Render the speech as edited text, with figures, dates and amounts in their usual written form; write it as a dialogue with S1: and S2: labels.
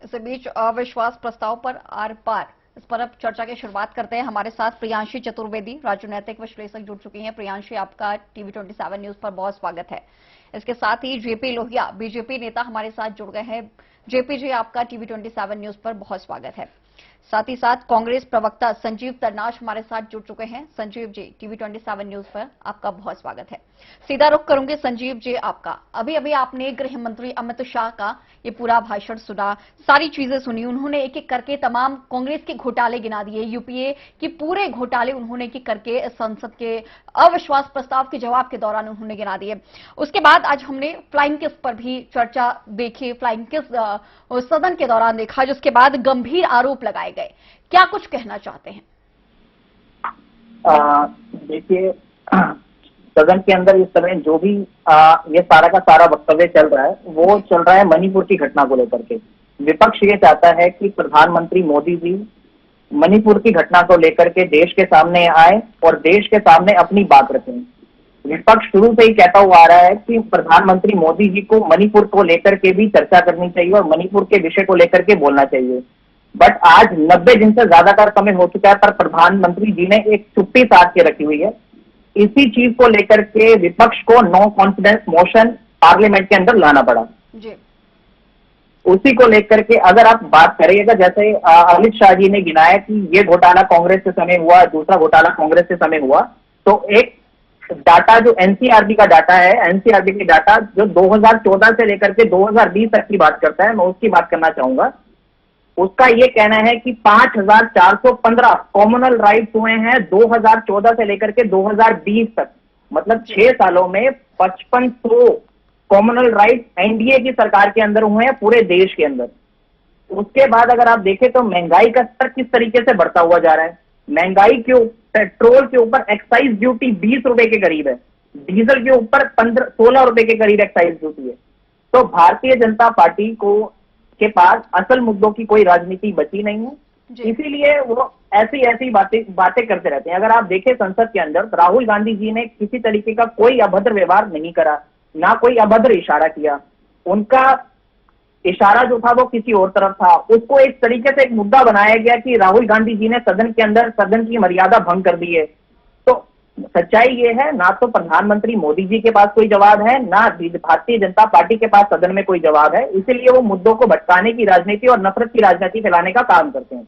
S1: इसी बीच अविश्वास प्रस्ताव पर आर पार, इस पर अब चर्चा की शुरुआत करते हैं। हमारे साथ प्रियांशी चतुर्वेदी, राजनीतिक विश्लेषक, जुड़ चुकी हैं। प्रियांशी, आपका टीवी 27 न्यूज पर बहुत स्वागत है। इसके साथ ही जेपी लोहिया, बीजेपी नेता, हमारे साथ जुड़ गए हैं। जेपी जी, आपका टीवी 27 न्यूज पर बहुत स्वागत है। साथ ही साथ कांग्रेस प्रवक्ता संजीव तरनाश हमारे साथ जुड़ चुके हैं। संजीव जी, टीवी 27 न्यूज पर आपका बहुत स्वागत है। सीधा रुख करूंगे संजीव जी आपका। अभी अभी आपने गृह मंत्री अमित शाह का ये पूरा भाषण सुना, सारी चीजें सुनी। उन्होंने एक एक करके तमाम कांग्रेस के घोटाले गिना दिए, यूपीए की पूरे घोटाले उन्होंने एक एक करके संसद के अविश्वास प्रस्ताव के जवाब के दौरान उन्होंने गिना दिए। उसके बाद आज हमने फ्लाइंग किस पर भी चर्चा देखी, फ्लाइंग किस सदन के दौरान देखा, जिसके बाद गंभीर आरोप लगाए गए। क्या कुछ कहना चाहते हैं?
S2: देखिए, सदन के अंदर इस समय जो भी ये सारा का सारा वक्तव्य चल रहा है, वो चल रहा है मणिपुर की घटना को लेकर के। विपक्ष ये चाहता है कि प्रधानमंत्री मोदी जी मणिपुर की घटना को लेकर के देश के सामने आए और देश के सामने अपनी बात रखें। विपक्ष शुरू से ही कहता हुआ आ रहा है कि प्रधानमंत्री मोदी जी को मणिपुर को लेकर के भी चर्चा करनी चाहिए और मणिपुर के विषय को लेकर के बोलना चाहिए। बट आज 90 दिन से ज्यादा का समय हो चुका है, पर प्रधानमंत्री जी ने एक चुप्पी साध के रखी हुई है। इसी चीज को लेकर के विपक्ष को नो कॉन्फिडेंस मोशन पार्लियामेंट के अंदर लाना पड़ा
S1: जी।
S2: उसी को लेकर के अगर आप बात करिएगा, जैसे अमित शाह जी ने गिनाया कि ये घोटाला कांग्रेस के समय हुआ, दूसरा घोटाला कांग्रेस के समय हुआ, तो एक डाटा जो एनसीआरबी का डाटा है, एनसीआरबी की डाटा जो 2014 से लेकर के 2020 तक की बात करता है, मैं उसकी बात करना चाहूंगा। उसका ये कहना है कि 5415 कॉमनल राइट्स हुए हैं 2014 से लेकर के 2020 तक, मतलब 6 सालों में 5500 कॉमनल राइट्स एनडीए की सरकार के अंदर हुए हैं पूरे देश के अंदर। उसके बाद अगर आप देखें तो महंगाई का स्तर किस तरीके से बढ़ता हुआ जा रहा है। महंगाई के पेट्रोल के ऊपर एक्साइज ड्यूटी 20 रुपए के करीब है, डीजल के ऊपर 16 रुपए के करीब एक्साइज ड्यूटी है। तो भारतीय जनता पार्टी के पास असल मुद्दों की कोई राजनीति बची नहीं है, इसीलिए वो ऐसी बातें करते रहते हैं। अगर आप देखें संसद के अंदर राहुल गांधी जी ने किसी तरीके का कोई अभद्र व्यवहार नहीं करा, ना कोई अभद्र इशारा किया। उनका इशारा जो था वो किसी और तरफ था। उसको एक तरीके से एक मुद्दा बनाया गया कि राहुल गांधी जी ने सदन के अंदर सदन की मर्यादा भंग कर दी है। तो सच्चाई ये है, ना तो प्रधानमंत्री मोदी जी के पास कोई जवाब है, ना भारतीय जनता पार्टी के पास सदन में कोई जवाब है। इसीलिए वो मुद्दों को भटकाने की राजनीति और नफरत की राजनीति फैलाने का काम करते हैं।